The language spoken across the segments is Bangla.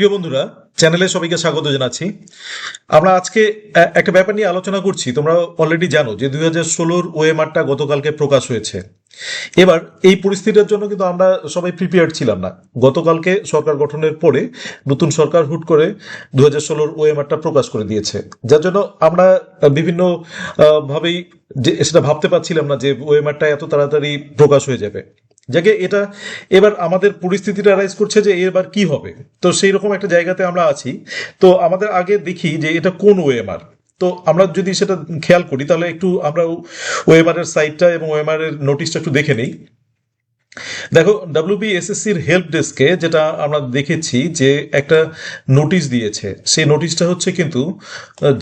প্রিয় বন্ধুরা, চ্যানেলে সবাইকে স্বাগত জানাচ্ছি। আমরা আজকে একটা ব্যাপার নিয়ে আলোচনা করছি। তোমরা অলরেডি জানো যে 2016-র ওএমআরটা গতকালকে প্রকাশ হয়েছে। এবার এই পরিস্থিতির জন্য কিন্তু আমরা সবাই প্রিপেয়ার্ড ছিলাম না। গতকালকে সরকার গঠনের পরে নতুন সরকার হুট করে 2016-র ওএমআরটা প্রকাশ করে দিয়েছে, যার জন্য আমরা বিভিন্ন ভাবেই যে সেটা ভাবতে পারছিলাম না যে ওএমআরটা এত তাড়াতাড়ি প্রকাশ হয়ে যাবে। যাকে এটা এবার আমাদের পরিস্থিতিটা রাইজ করছে যে এবার কি হবে। তো সেই রকম একটা জায়গাতে আমরা আছি। তো আমাদের আগে দেখি যে এটা কোন ওএমআর। তো আমরা যদি সেটা খেয়াল করি তাহলে একটু আমরা ওএমআর এর সাইটটা এবং ওএমআর এর নোটিশটা একটু দেখে নেই। দেখো, ডাব্লিউবিএসএসসির হেল্প ডেস্কে যেটা আমরা দেখেছি যে একটা নোটিশ দিয়েছে, সেই নোটিশটা হচ্ছে কিন্তু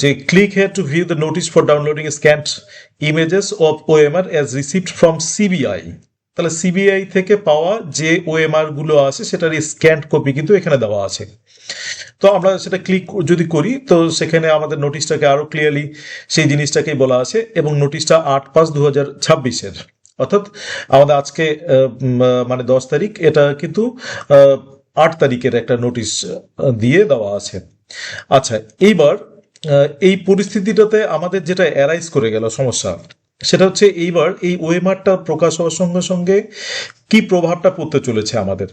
যে click here two view the notice for downloading scanned images of OMR as received from CBI. তাহলে সিবিআই থেকে পাওয়া যে ওএমআর গুলো আছে সেটার স্ক্যান্ড কপি কিন্তু এখানে দেওয়া আছে। তো আমরা সেটা ক্লিক যদি করি তো সেখানে আমাদের নোটিশটাকে আরো ক্লিয়ারলি সেই জিনিসটাকেই বলা আছে, এবং নোটিশটা 8/5/2026-এর, অর্থাৎ আমাদের আজকে মানে 10 তারিখ, এটা কিন্তু 8 তারিখের একটা নোটিশ দিয়ে দেওয়া আছে। আচ্ছা, এইবার এই পরিস্থিতিটাতে আমাদের যেটা অ্যারাইজ করে গেল সমস্যা, সেটা হচ্ছে এইবার এই ওএমআরটা প্রকাশ হওয়ার সঙ্গে সঙ্গে কি প্রভাবটা পড়তে চলেছে আমাদের।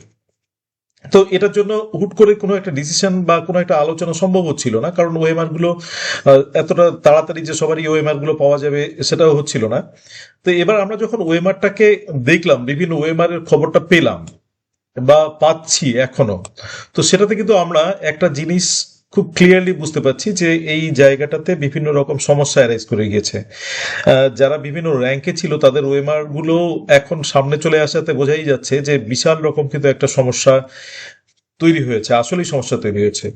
তো এটার জন্য হুট করে কোনো একটা ডিসিশন বা কোনো একটা আলোচনা সম্ভব হচ্ছিল না, কারণ ওএমআর গুলো এতটা তাড়াতাড়ি যে সবারই ওএমআর গুলো পাওয়া যাবে সেটাও হচ্ছিল না। তো এবার আমরা যখন ওএমআরটাকে দেখলাম, বিভিন্ন ওএমআর এর খবরটা পেলাম বা পাচ্ছি এখনো, তো সেটাতে কিন্তু আমরা একটা জিনিস খুব ক্লিয়ারলি বুঝতে পারছি যে এই জায়গাটাতে বিভিন্ন রকম সমস্যা অ্যারাইজ করে গিয়েছে। যারা বিভিন্ন র্যাঙ্কে ছিল তাদের ওএমআর গুলো এখন সামনে চলে আসাতে বোঝাই যাচ্ছে যে বিশাল রকম কিন্তু একটা সমস্যা তৈরি হয়েছে, আসলেই সমস্যা তৈরি হয়েছে।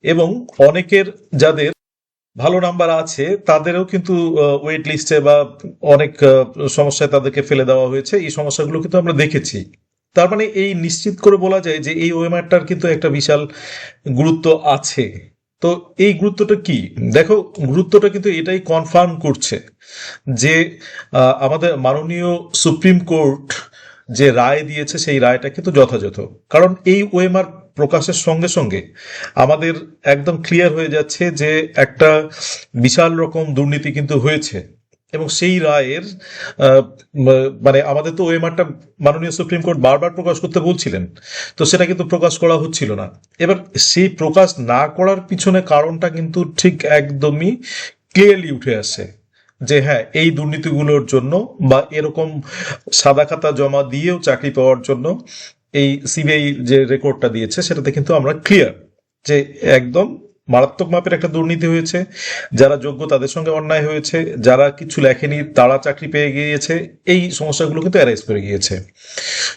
এবং অনেকের যাদের ভালো নাম্বার আছে তাদেরও কিন্তু ওয়েট লিস্টে বা অনেক সমস্যায় তাদেরকে ফেলে দেওয়া হয়েছে। এই সমস্যাগুলো কিন্তু আমরা দেখেছি। তার মানে এই নিশ্চিত করে বলা যায় যে এই ওএমআরটার কিন্তু একটা বিশাল গুরুত্ব আছে। তো এই গুরুত্বটা কি? দেখো, গুরুত্বটা কিন্তু এটাই কনফার্ম করছে যে আমাদের মাননীয় সুপ্রিম কোর্ট যে রায় দিয়েছে সেই রায়টা কিন্তু যথাযথ। কারণ এই ওএমআর প্রকাশের সঙ্গে সঙ্গে আমাদের একদম ক্লিয়ার হয়ে যাচ্ছে যে একটা বিশাল রকম দুর্নীতি কিন্তু হয়েছে, এবং সেই রায়ের মানে আমাদের তো ওএমআরটা মাননীয় সুপ্রিম কোর্ট বারবার প্রকাশ করতে বলছিলেন, তো সেটা কিন্তু প্রকাশ করা হচ্ছিল না। এবার সেই প্রকাশ না করার পিছনে কারণটা কিন্তু ঠিক একদমই ক্লিয়ারলি উঠে আসে যে হ্যাঁ, এই দুর্নীতিগুলোর জন্য বা এরকম সাদা খাতা জমা দিয়েও চাকরি পাওয়ার জন্য এই সিবিআই যে রেকর্ডটা দিয়েছে সেটাতে কিন্তু আমরা ক্লিয়ার যে একদম মারাত্মক মাপের একটা দুর্নীতি হয়েছে। যারা যোগ্য তাদের সঙ্গে অন্যায় হয়েছে, যারা কিছু লেখেনি তারা চাকরি পেয়ে গিয়েছে। এই সমস্যাগুলো কিন্তু অ্যারাইজ করে গিয়েছে।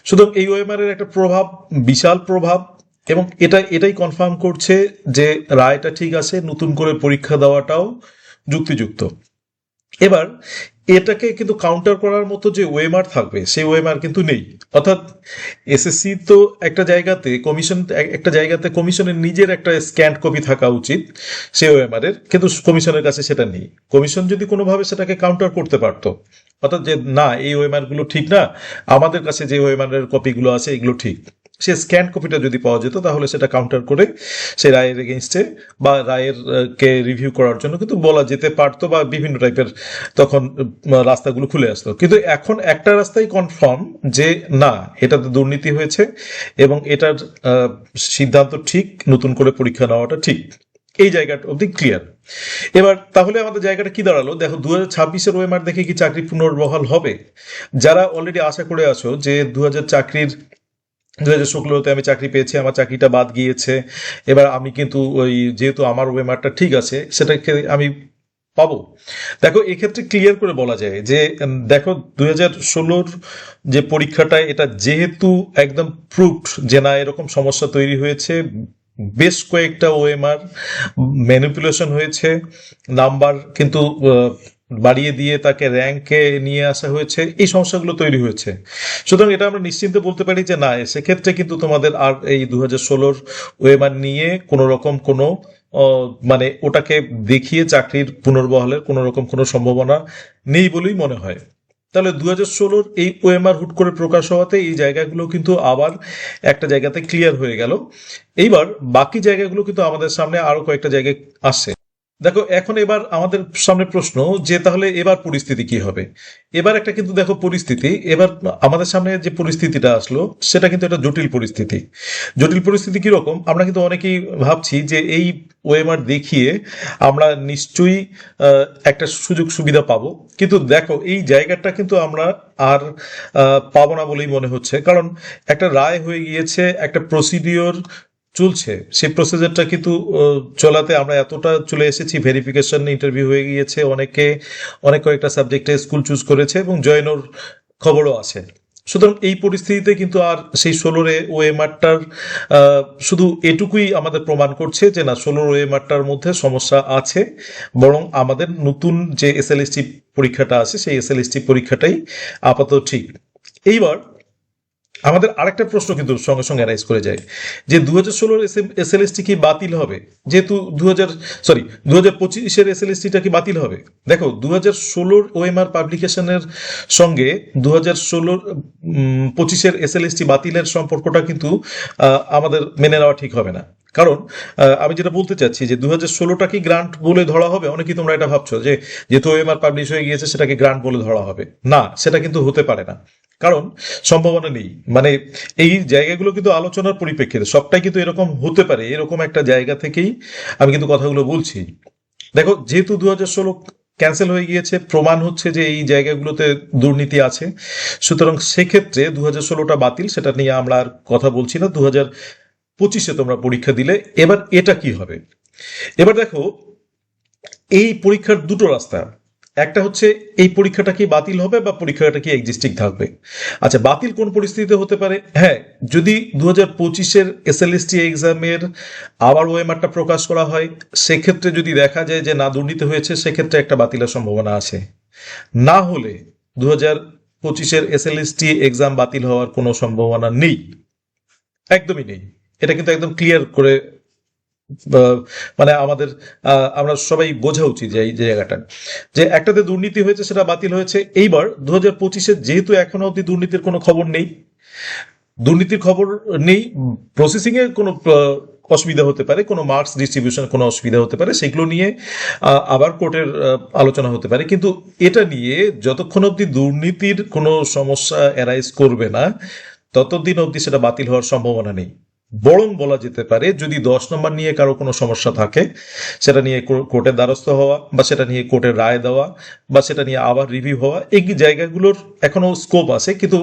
সুতরাং এই ওএমআর এর একটা প্রভাব, বিশাল প্রভাব, এবং এটাই কনফার্ম করছে যে রায়টা ঠিক আছে, নতুন করে পরীক্ষা দেওয়াটাও যুক্তিযুক্ত। এবার এটাকে কিন্তু কাউন্টার করার মতো যে ওএমআর থাকবে সেই ওএমআর কিন্তু নেই। অর্থাৎ এসএসসি তো একটা জায়গাতে কমিশনের নিজের একটা স্ক্যান্ড কপি থাকা উচিত সেই ওএমআর এর, কিন্তু কমিশনের কাছে সেটা নেই। কমিশন যদি কোনোভাবে সেটাকে কাউন্টার করতে পারতো, অর্থাৎ যে না, এই ওএমআর গুলো ঠিক না, আমাদের কাছে যে ওএমআর এর কপিগুলো আছে এগুলো ঠিক, সে স্ক্যান কপিটা যদি পাওয়া যেত তাহলে সেটা কাউন্টার করে সেই রায়ের এগেনস্টে বা রায়ের কে রিভিউ করার জন্য কিন্তু বলা যেতে পারতো, বা বিভিন্ন টাইপের তখন রাস্তাগুলো খুলে আসতো। কিন্তু এখন একটা রাস্তাই কনফার্ম যে না, এটাতে দুর্নীতি হয়েছে এবং এটার সিদ্ধান্ত ঠিক, নতুন করে পরীক্ষা নেওয়াটা ঠিক। এই জায়গাটা অবধি ক্লিয়ার। এবার তাহলে আমাদের জায়গাটা কি দাঁড়ালো? দেখো, 2026-এর ওএমআর দেখে কি চাকরি পুনর্বহাল হবে? যারা অলরেডি আশা করে আছো যে 2017-তে আমি চাকরি পেয়েছি, আমার চাকরিটা বাদ গিয়েছে, এবার আমি কিন্তু ওই যেহেতু আমার ওএমআরটা ঠিক আছে সেটাকে আমি পাবো। দেখো, এক্ষেত্রে ক্লিয়ার করে বলা যায় যে দেখো, 2016-র যে পরীক্ষাটা এটা যেহেতু একদম প্রুফড যে না এরকম সমস্যা তৈরি হয়েছে, বেশ কয়েকটা ওএমআর ম্যানিপুলেশন হয়েছে, নাম্বার কিন্তু বাড়িয়ে দিয়ে তাকে র্যাঙ্কে নিয়ে আসা হয়েছে, এই সমস্যাগুলো তৈরি হয়েছে। সুতরাং এটা আমরা নিশ্চিন্তে বলতে পারি যে না, সেক্ষেত্রে কিন্তু তোমাদের আর এই 2016-র ওএমআর নিয়ে কোনো রকম কোনো মানে ওটাকে দেখিয়ে চাকরির পুনর্বহালের কোনো রকম কোনো সম্ভাবনা নেই বলেই মনে হয়। তাহলে 2016 এই ওএমআর হুট করে প্রকাশ হওয়াতে এই জায়গাগুলো কিন্তু আবার একটা জায়গাতে ক্লিয়ার হয়ে গেল। এইবার বাকি জায়গাগুলো কিন্তু আমাদের সামনে আরো কয়েকটা জায়গায় আসছে। দেখো এখন এবার আমাদের সামনে প্রশ্ন যে তাহলে এবার পরিস্থিতি কি হবে। এবার একটা কিন্তু দেখো পরিস্থিতি, এবার আমাদের সামনে যে পরিস্থিতিটা আসলো সেটা কিন্তু একটা জটিল পরিস্থিতি। জটিল পরিস্থিতি কিরকম, আমরা কিন্তু অনেকেই ভাবছি যে এই ওএমআর দেখিয়ে আমরা নিশ্চয়ই একটা সুযোগ সুবিধা পাবো, কিন্তু দেখো এই জায়গাটা কিন্তু আমরা আর পাবো না বলেই মনে হচ্ছে। কারণ একটা রায় হয়ে গিয়েছে, একটা প্রসিডিওর চলছে, সেই প্রসিজারটা কিন্তু চলাতে আমরা এতটা চলে এসেছি, ভেরিফিকেশন ইন্টারভিউ হয়ে গিয়েছে, অনেকে অনেক কয়েকটা সাবজেক্টে স্কুল চুজ করেছে এবং জয়েনের খবরও আছে। সুতরাং এই পরিস্থিতিতে কিন্তু আর সেই 16 ওএমআরটার শুধু এটুকুই আমাদের প্রমাণ করছে যে না 16 ওএমআরটার মধ্যে সমস্যা আছে, বরং আমাদের নতুন যে এসএলএসটি পরীক্ষাটা আছে সেই এসএলএসটি পরীক্ষাটাই আপাতত ঠিক। এইবার আমাদের আরেকটা প্রশ্ন কিন্তু সঙ্গে সঙ্গে অ্যারাইজ করে যায় যে 2016 এসএলএসটি কি বাতিল হবে, যেহেতু 2025 এসএলএসটিটা কি বাতিল হবে। দেখো 2016 ওএমআর পাবলিকেশনের সঙ্গে 2025 এসএলএসটি বাতিলের সম্পর্কটা কিন্তু আমাদের মেনে নেওয়া ঠিক হবে না। কারণ আমি যেটা বলতে চাচ্ছি যে 2016টা কি গ্রান্ট বলে ধরা হবে, অনেকেই তোমরা এটা ভাবছো যে যেহেতু ওএমআর পাবলিশ হয়ে গিয়েছে সেটাকে গ্রান্ট বলে ধরা হবে, না সেটা কিন্তু হতে পারে না। কারণ সম্ভাবনা নেই, মানে এই জায়গাগুলো কিন্তু আলোচনার পরিপ্রেক্ষিতে সবটাই কিন্তু এরকম হতে পারে, এরকম একটা জায়গা থেকেই আমি কিন্তু কথাগুলো বলছি। দেখো যেহেতু 2016 ক্যান্সেল হয়ে গিয়েছে, প্রমাণ হচ্ছে যে এই জায়গাগুলোতে দুর্নীতি আছে, সুতরাং সেক্ষেত্রে 2016টা বাতিল, সেটা নিয়ে আমরা আর কথা বলছি না। 2025 তোমরা পরীক্ষা দিলে এবার এটা কি হবে। এবার দেখো এই পরীক্ষার দুটো রাস্তা, একটা হচ্ছে এই পরীক্ষাটা কি বাতিল হবে বা পরীক্ষাটা কি এক্সিস্টিং থাকবে। আচ্ছা বাতিল কোন পরিস্থিতিতে হতে পারে, হ্যাঁ যদি 2025 এসএলএসটি এক্সামের আবার ওএমআরটা প্রকাশ করা হয়, সেক্ষেত্রে যদি দেখা যায় যে না দুর্নীতি হয়েছে, সেক্ষেত্রে একটা বাতিলের সম্ভাবনা আছে। না হলে 2025 এসএলএসটি এক্সাম বাতিল হওয়ার কোনো সম্ভাবনা নেই, একদমই নেই। এটা কিন্তু একদম ক্লিয়ার করে মানে আমাদের আমরা সবাই বোঝা উচিত যে এই জায়গাটা যে একটাতে দুর্নীতি হয়েছে সেটা বাতিল হয়েছে। এইবার 2025 যেহেতু এখনো অব্দি দুর্নীতির কোনো খবর নেই, দুর্নীতির খবর নেই, প্রসেসিং এর কোনো অসুবিধা হতে পারে, কোনো মার্কস ডিস্ট্রিবিউশন কোনো অসুবিধা হতে পারে, সেগুলো নিয়ে আবার কোর্টের আলোচনা হতে পারে, কিন্তু এটা নিয়ে যতক্ষণ অব্দি দুর্নীতির কোনো সমস্যা অ্যারাইজ করবে না ততদিন অবধি সেটা বাতিল হওয়ার সম্ভাবনা নেই। বরং বলা যেতে পারে যদি 10 নম্বর নিয়ে কারো কোনো সমস্যা থাকে, সেটা নিয়ে কোর্টের দ্বারস্থ হওয়া বা সেটা নিয়ে কোর্টের রায় দেওয়া বা সেটা নিয়ে আবার রিভিউ হওয়া, এই জায়গাগুলোর এখনো স্কোপ আছে। কিন্তু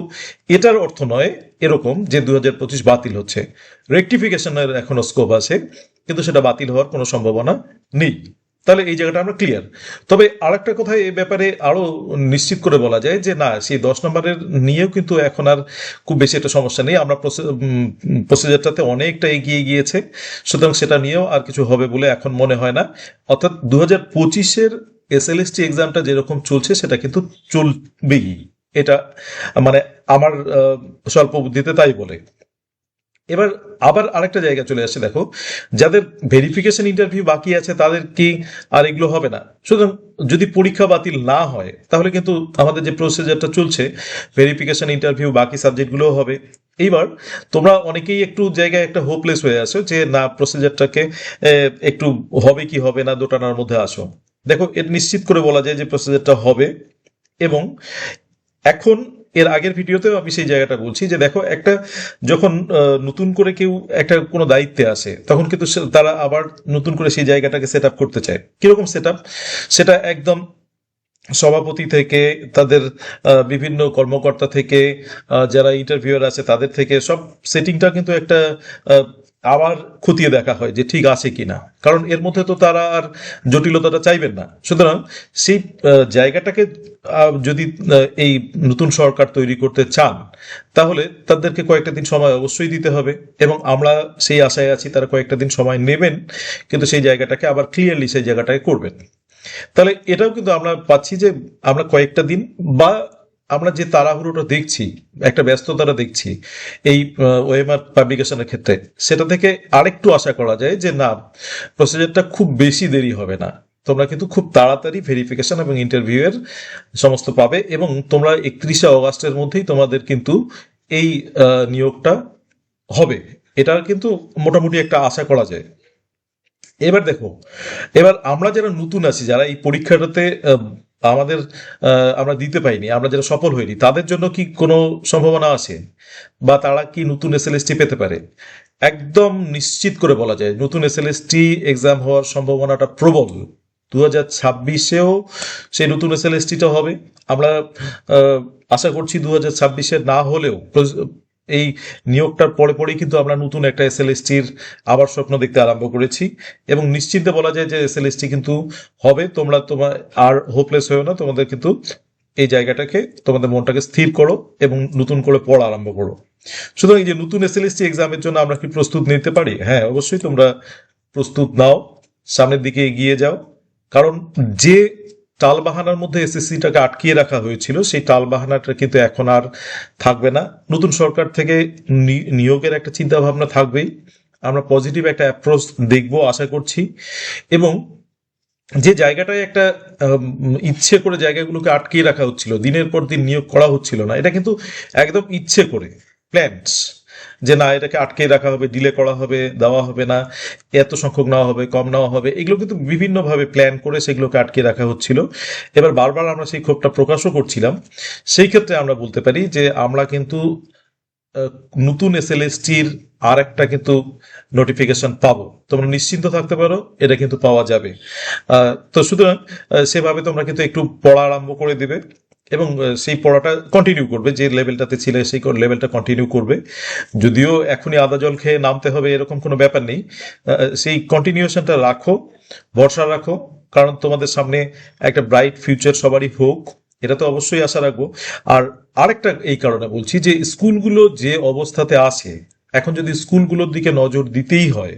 এটার অর্থ নয় এরকম যে 2025 বাতিল হচ্ছে, রেকটিফিকেশনের এখনো স্কোপ আছে, কিন্তু সেটা বাতিল হওয়ার কোনো সম্ভাবনা নেই। তাহলে এই জায়গাটা আমরা ক্লিয়ার। তবে আরেকটা কথা এই ব্যাপারে আরো নিশ্চিত করে বলা যায় যে না সেই 10 নম্বরের নিয়েও কিন্তু এখন আর খুব বেশি একটা সমস্যা নেই, আমরা প্রসিজারটাতে অনেকটা এগিয়ে গিয়েছে, সুতরাং সেটা নিয়েও আর কিছু হবে বলে এখন মনে হয় না। অর্থাৎ 2025 এসএলএসটি এক্সামটা যেরকম চলছে সেটা কিন্তু চলবেই, এটা মানে আমার স্বল্প বুদ্ধিতে তাই বলে। এবার আবার আরেকটা জায়গা চলে আসে, দেখো যাদের ভেরিফিকেশন ইন্টারভিউ বাকি আছে তাদের কি আর এগুলো হবে না। সুতরাং যদি পরীক্ষা বাতিল না হয় তাহলে কিন্তু আমাদের যে প্রসিজারটা চলছে ভেরিফিকেশন ইন্টারভিউ বাকি সাবজেক্টগুলোও হবে। এইবার তোমরা অনেকেই একটু জায়গায় একটা হোপলেস হয়ে আসো যে না প্রসিজারটাকে একটু হবে কি হবে না দোটানার মধ্যে আসো। দেখো এটা নিশ্চিত করে বলা যায় যে প্রসিজারটা হবে, এবং এখন এর আগের ভিডিওতেও আমি সেই জায়গাটা বলছি যে দেখো একটা যখন নতুন করে কেউ একটা কোনো দায়িত্বে আসে তখন কিন্তু তারা আবার নতুন করে সেই জায়গাটাকে সেট আপ করতে চায়। কিরকম সেট আপ, সেটা একদম সভাপতি থেকে তাদের বিভিন্ন কর্মকর্তা থেকে যারা ইন্টারভিউয়ার আছে তাদের থেকে সব সেটিংটা কিন্তু একটা আবার খতিয়ে দেখা হয় যে ঠিক আছে কিনা, কারণ এর মধ্যে তো তারা আর জটিলতাটা চাইবেন না। সুতরাং সেই জায়গাটাকে যদি এই নতুন সরকার তৈরি করতে চান তাহলে তাদেরকে কয়েকটা দিন সময় অবশ্যই দিতে হবে, এবং আমরা সেই আশায় আছি তারা কয়েকটা দিন সময় নেবেন, কিন্তু সেই জায়গাটাকে আবার ক্লিয়ারলি সেই জায়গাটাকে করবেন। তাহলে এটাও কিন্তু আমরা পাচ্ছি যে আমরা কয়েকটা দিন বা আমরা যে তাড়াহুড়োটা দেখছি, একটা ব্যস্ততাটা দেখছি এই ওএমআর পাবলিকেশনের ক্ষেত্রে, সেটা থেকে আরেকটু আশা করা যায় যে না প্রসিজারটা খুব বেশি দেরি হবে না। তোমরা কিন্তু খুব তাড়াতাড়ি ভেরিফিকেশন এবং ইন্টারভিউ এর সমস্ত পাবে এবং তোমরা 31শে অগাস্টের মধ্যেই তোমাদের কিন্তু এই নিয়োগটা হবে, এটার কিন্তু মোটামুটি একটা আশা করা যায়। এবার দেখো, এবার আমরা যারা নতুন আছি, যারা এই পরীক্ষাটাতে আমাদের আমরা দিতে পাইনি, আমরা যারা সফল হইনি, তাদের জন্য কি কোনো সম্ভাবনা আছে বা তারা কি নতুন এসএলএসটি পেতে পারে? একদম নিশ্চিত করে বলা যায় নতুন এসএলএসটি এক্সাম হওয়ার সম্ভাবনাটা প্রবল। 2026-এও সেই নতুন এসএলএসটিটা হবে। আমরা আশা করছি 2026-এ না হলেও এই নিয়োগটার পরে পরেই কিন্তু আমরা নতুন একটা এসএলএসটির আবার স্বপ্ন দেখতে আরম্ভ করেছি এবং নিশ্চিন্তে বলা যায় যে এসএলএসটি কিন্তু হবে। তোমরা তোমার আর হোপলেস হয়েও না, তোমাদের কিন্তু এই জায়গাটাকে, তোমাদের মনটাকে স্থির করো এবং নতুন করে পড়া আরম্ভ করো। সুতরাং এই যে নতুন এসএলএসটি এক্সামের জন্য আমরা কি প্রস্তুত নিতে পারি? হ্যাঁ, অবশ্যই তোমরা প্রস্তুত নাও, সামনের দিকে এগিয়ে যাও। কারণ যে টালবাহানার মধ্যে এসএসসিটাকে আটকিয়ে রাখা হয়েছিল, সেই টালবাহানাটা কিন্তু এখন আর থাকবে না। নতুন সরকার থেকে নিয়োগের একটা চিন্তা ভাবনা থাকবেই। আমরা পজিটিভ একটা অ্যাপ্রোচ দেখবো আশা করছি। এবং যে জায়গাটায় একটা ইচ্ছে করে জায়গাগুলোকে আটকিয়ে রাখা হচ্ছিল, দিনের পর দিন নিয়োগ করা হচ্ছিল না, এটা কিন্তু একদম ইচ্ছে করে প্ল্যান্স, যে না এটাকে আটকে রাখা হবে, ডিলে করা হবে, দেওয়া হবে না, এত সংখ্যক নেওয়া হবে, কম নেওয়া হবে, এগুলো কিন্তু বিভিন্নভাবে প্ল্যান করে সেগুলোকে আটকে রাখা হচ্ছিল। এবার বারবার আমরা সেই ক্ষোভটা প্রকাশও করছিলাম। সেই ক্ষেত্রে আমরা বলতে পারি যে আমরা কিন্তু নতুন এসএলএসটির আর একটা কিন্তু নোটিফিকেশন পাবো, তোমরা নিশ্চিন্ত থাকতে পারো, এটা কিন্তু পাওয়া যাবে। তো সুতরাং সেভাবে তোমরা কিন্তু একটু পড়া আরম্ভ করে দেবে এবং সেই পড়াটা কন্টিনিউ করবে, যে লেভেলটাতে ছিলে সেই লেভেলটা কন্টিনিউ করবে। যদিও এখনই আদা জল খেয়ে নামতে হবে এরকম কোনো ব্যাপার নেই, সেই কন্টিনিউশনটা রাখো, ভরসা রাখো, কারণ তোমাদের সামনে একটা ব্রাইট ফিউচার সবারই হোক, এটা তো অবশ্যই আশা রাখবো। আর আরেকটা এই কারণে বলছি যে স্কুলগুলো যে অবস্থাতে আছে এখন, যদি স্কুলগুলোর দিকে নজর দিতেই হয়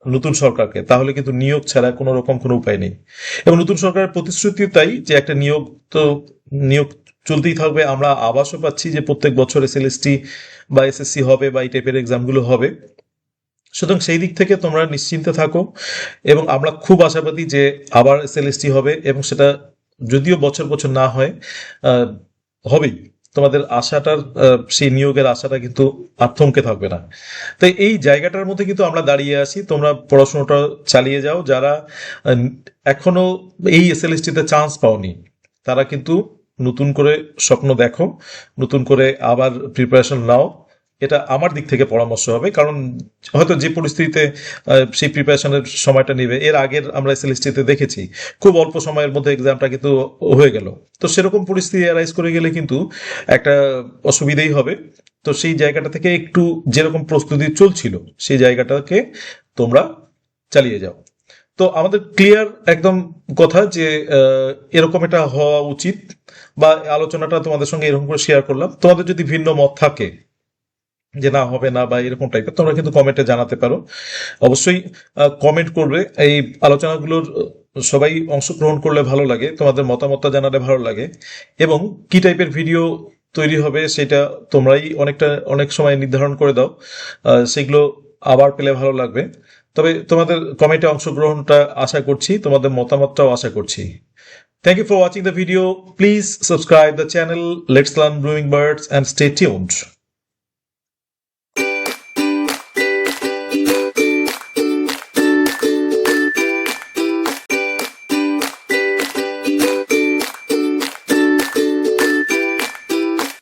নতুন সরকারকে, তাহলে কিন্তু নিয়োগ ছাড়া কোনো রকম কোনো উপায় নেই। এবং নতুন সরকারের প্রতিশ্রুতি তাই যে একটা নিয়োগ, তো নিয়োগ চলতেই থাকবে। আমরা আভাসও পাচ্ছি যে প্রত্যেক বছর এসএলএসটি বা এসএসসি হবে বা এই টাইপের এক্সামগুলো হবে। সুতরাং সেই দিক থেকে তোমরা নিশ্চিন্তে থাকো এবং আমরা খুব আশাবাদী যে আবার এসএলএসটি হবে এবং সেটা যদিও বছর বছর না হয়, হবেই। তোমাদের আশাটার, সেই নিয়োগের আশাটা কিন্তু আর থমকে থাকবে না। তাই এই জায়গাটার মধ্যে কিন্তু আমরা দাঁড়িয়ে আছি। তোমরা পড়াশোনাটা চালিয়ে যাও। যারা এখনো এই এসএলএসটিতে চান্স পাওনি, তারা কিন্তু নতুন করে স্বপ্ন দেখো, নতুন করে আবার প্রিপারেশন নাও। এটা আমার দিক থেকে পরামর্শ হবে, কারণ হয়তো যে পরিস্থিতিতে সেই প্রিপারেশনের সময়টা নেবে, এর আগের আমরা এসএলএসটিতে দেখেছি খুব অল্প সময়ের মধ্যে এক্সামটা কিন্তু হয়ে গেল। তো সেরকম পরিস্থিতি অ্যারাইজ করে গেলে কিন্তু একটা অসুবিধাই হবে। তো সেই জায়গাটা থেকে একটু যেরকম প্রস্তুতি চলছিল সেই জায়গাটাকে তোমরা চালিয়ে যাও। তো আমাদের ক্লিয়ার একদম কথা যে এরকম এটা হওয়া উচিত, বা আলোচনাটা তোমাদের সঙ্গে এরকম করে শেয়ার করলাম। তোমাদের যদি ভিন্ন মত থাকে যে না হবে না বা এরকম টাইপের, তোমরা কিন্তু কমেন্টে জানাতে পারো। অবশ্যই কমেন্ট করবে। এই আলোচনাগুলোর সবাই অংশগ্রহণ করলে ভালো লাগে, তোমাদের মতামতটা জানালে ভালো লাগে। এবং কি টাইপের ভিডিও তৈরি হবে সেটা তোমরাই অনেক সময় নির্ধারণ করে দাও, সেগুলো আবার পেলে ভালো লাগবে। তবে তোমাদের কমেন্টে অংশগ্রহণটা আশা করছি, তোমাদের মতামতটাও আশা করছি। Thank you for watching the video. Please subscribe the channel. Let's learn Brewing Birds and stay tuned.